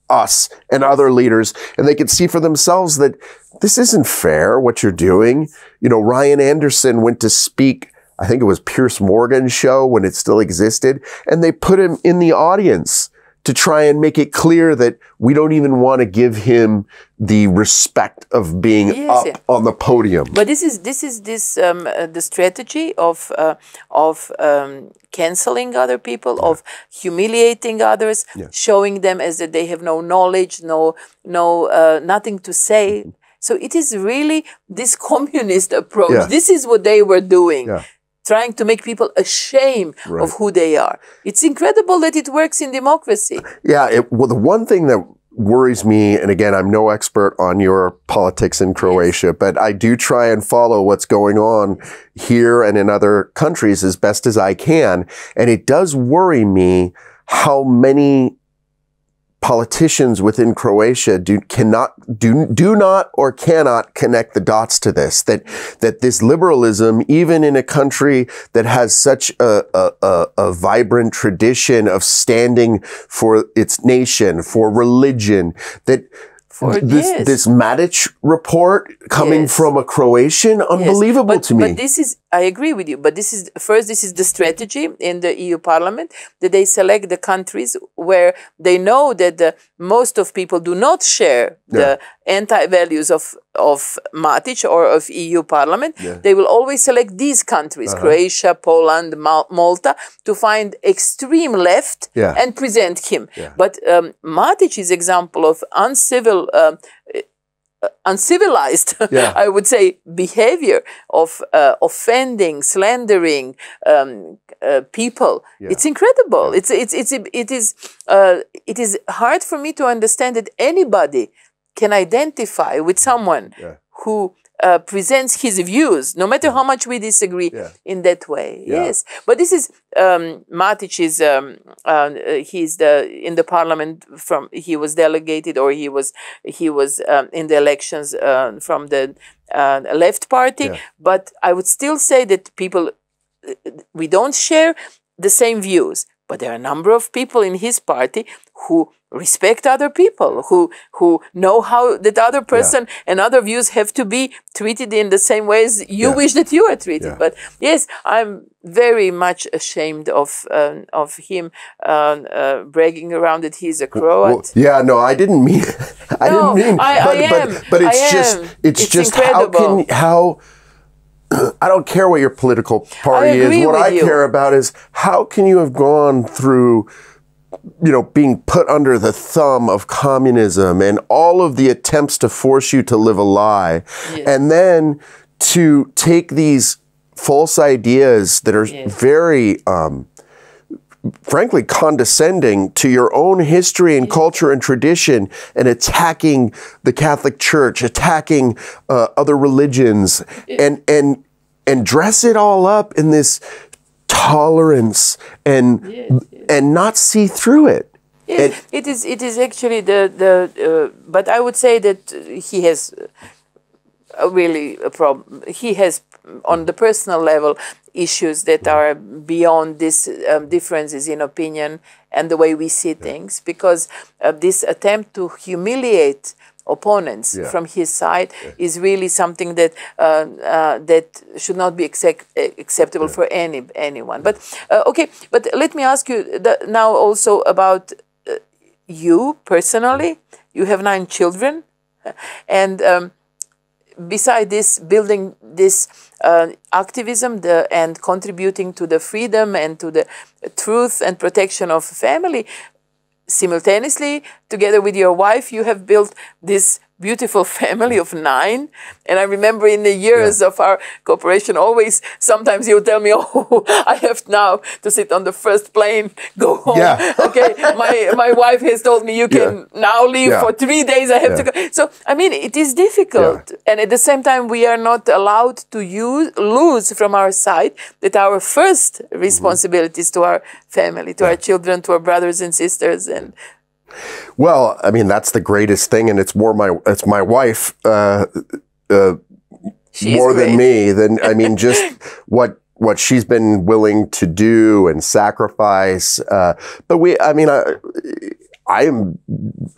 us and other leaders. And they can see for themselves that this isn't fair, what you're doing. You know, Ryan Anderson went to speak, I think it was Piers Morgan's show when it still existed, and they put him in the audience to try and make it clear that we don't even want to give him the respect of being up on the podium. But this is the strategy of canceling other people, of humiliating others, showing them as that they have no knowledge, nothing to say. So it is really this communist approach. This is what they were doing. Trying to make people ashamed of who they are. It's incredible that it works in democracy. Yeah, well, the one thing that worries me, and again, I'm no expert on your politics in Croatia, but I do try and follow what's going on here and in other countries as best as I can. And it does worry me how many politicians within Croatia do not or cannot connect the dots to this, that this liberalism, even in a country that has such a vibrant tradition of standing for its nation, for religion, that this Matić report coming from a Croatian, unbelievable to me. But this is, I agree with you, but this is the strategy in the EU Parliament, that they select the countries where they know that most of people do not share the anti-values of Matić or of EU Parliament. They will always select these countries, Croatia, Poland, Malta, to find extreme left and present him. But Matić's example of uncivilized, I would say, behavior of offending, slandering people. It's incredible. It is hard for me to understand that anybody can identify with someone who presents his views, no matter how much we disagree, in that way. Yes, but this is Matić is he's in the parliament he was delegated, or he was in the elections from the left party. But I would still say that we don't share the same views, but there are a number of people in his party who respect other people, who know how that other person and other views have to be treated in the same way as you wish that you are treated. But yes, I'm very much ashamed of him bragging around that he's a Croat. No, I didn't mean. But it's just how. I don't care what your political party is. What I care about is how can you have gone through, you know, being put under the thumb of communism and all of the attempts to force you to live a lie, and then to take these false ideas that are very, frankly, condescending to your own history and culture and tradition, and attacking the Catholic Church, attacking other religions, and dress it all up in this tolerance and not see through it. Yes, it is actually but I would say that he has really a problem. He has, on the personal level, issues that are beyond these differences in opinion and the way we see things, because this attempt to humiliate opponents from his side is really something that that should not be acceptable for anyone. But okay, but let me ask you now also about you personally. You have 9 children, and beside this, building this activism and contributing to the freedom and to the truth and protection of family, simultaneously, together with your wife, you have built this beautiful family of 9. And I remember in the years of our cooperation, always, sometimes you would tell me, oh, I have now to sit on the first plane, go home. Yeah. Okay, my wife has told me you can now leave for 3 days, I have to go. So, I mean, it is difficult. And at the same time, we are not allowed to lose from our side that our first responsibility is to our family, to our children, to our brothers and sisters. And well, I mean, that's the greatest thing, and it's my wife more than me. I mean, just what she's been willing to do and sacrifice. But I am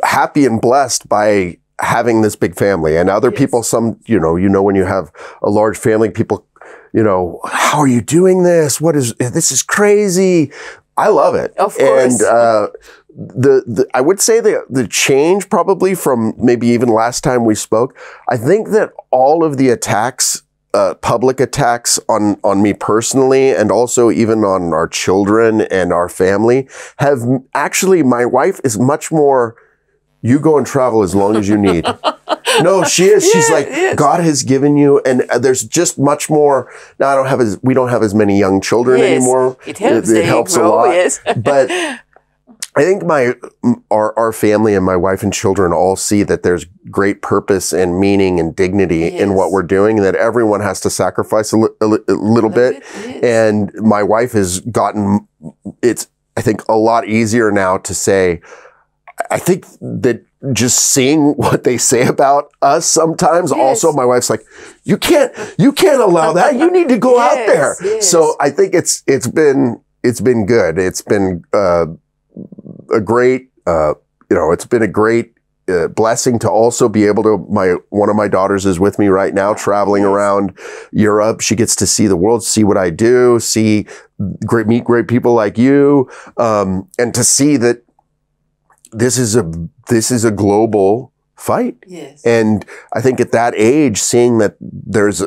happy and blessed by having this big family, and other people. Some, when you have a large family, people, how are you doing this? This is crazy. I love it. Of course. And I would say the change probably from maybe even last time we spoke, I think that all of the attacks, public attacks on me personally, and also even on our children and our family, have actually, my wife is much more, you go and travel as long as you need. No, she is. She's like, God has given you, and there's just much more. Now we don't have as many young children anymore. It helps. It helps a lot. But I think our family and my wife and children all see that there's great purpose and meaning and dignity in what we're doing, and that everyone has to sacrifice a little bit. And my wife has gotten, it's, I think, a lot easier now to say, I think that just seeing what they say about us sometimes, also my wife's like, you can't allow that. You need to go out there. So I think it's been good. It's been a great, it's been a great blessing to also be able to, one of my daughters is with me right now, traveling around Europe. She gets to see the world, see what I do, meet great people like you, and to see that this is a global fight. Yes. And I think at that age, seeing that there's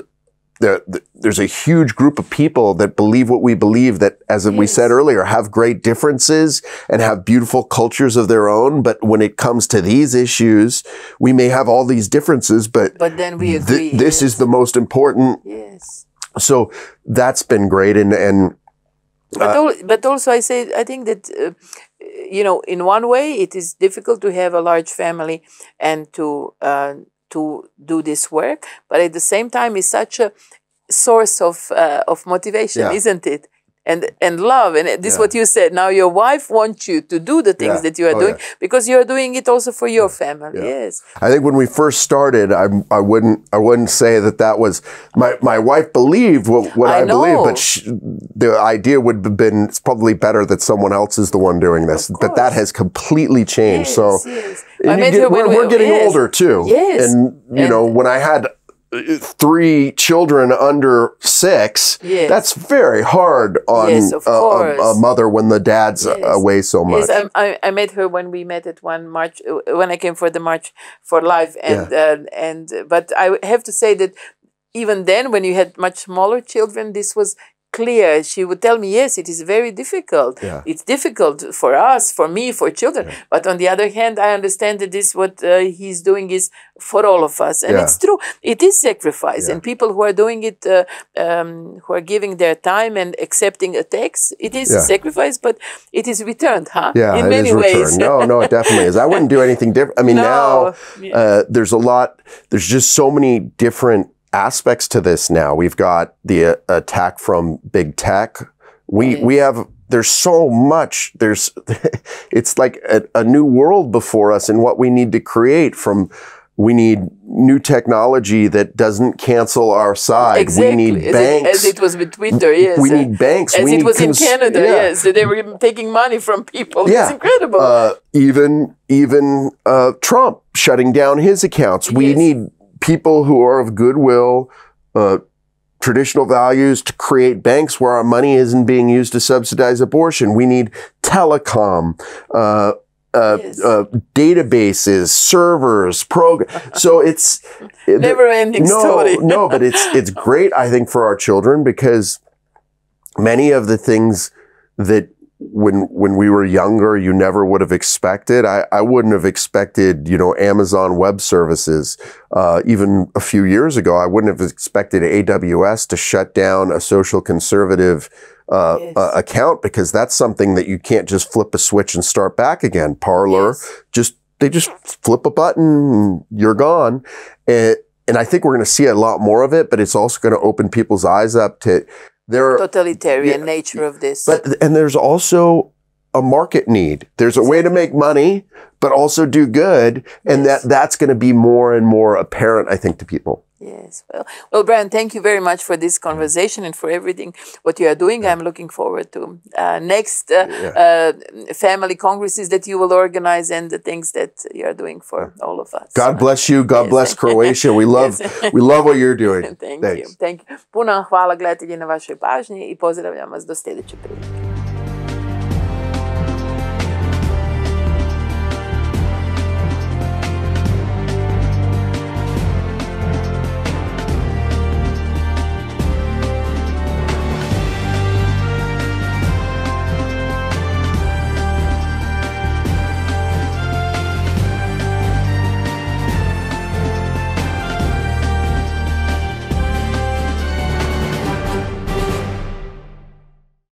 a huge group of people that believe what we believe, that, as we said earlier, have great differences and have beautiful cultures of their own. But when it comes to these issues, we may have all these differences, but then we agree. This is the most important. Yes. So that's been great. But also I think that, in one way it is difficult to have a large family and to do this work, but at the same time it's such a source of motivation, isn't it? And love, and this is what you said. Now your wife wants you to do the things that you are doing because you are doing it also for your family. Yes, I think when we first started, I wouldn't say that was my wife believed what I believed, but the idea would have been, it's probably better that someone else is the one doing this. But that has completely changed. We're getting older too. Yes, and when I had 3 children under 6, that's very hard on a mother when the dad's away so much. Yes, I met her when we met at one march, when I came for the March for Life. But I have to say that even then, when you had much smaller children, this was clear. She would tell me, yes, it is very difficult. It's difficult for us, for me, for children. But on the other hand, I understand that what he's doing is for all of us. And it's true. It is sacrifice. And people who are doing it, who are giving their time and accepting attacks, it is a sacrifice, but it is returned, Yeah, in many ways. No, it definitely is. I wouldn't do anything different. I mean, now there's just so many different aspects to this now. We've got the attack from big tech. There's so much. It's like a new world before us, and what we need to create from We need new technology that doesn't cancel our side. Exactly. We need banks. As it was with Twitter, yes. We need banks. As we it need was in Canada, yes. They were taking money from people. Yeah. It's incredible. Even Trump shutting down his accounts. We need people who are of goodwill, traditional values to create banks where our money isn't being used to subsidize abortion. We need telecom, databases, servers, so it's never-ending story. No, but it's great, I think, for our children, because many of the things that when we were younger, you never would have expected. I wouldn't have expected, Amazon Web Services. Even a few years ago, I wouldn't have expected AWS to shut down a social conservative account, because that's something that you can't just flip a switch and start back again. Parler, they just flip a button and you're gone. And I think we're going to see a lot more of it, but it's also going to open people's eyes up to totalitarian nature of this. And there's also a market need. There's a way to make money, but also do good. And that's going to be more and more apparent, I think, to people. Yes. Well, Brian, thank you very much for this conversation and for everything what you are doing. I'm looking forward to next family congresses that you will organize and the things that you are doing for all of us. God bless you. God bless Croatia. We love what you're doing. Thank you. Puno hvala gledatelji na vašoj pažnji i pozdravljam vas do sljedeće prilike.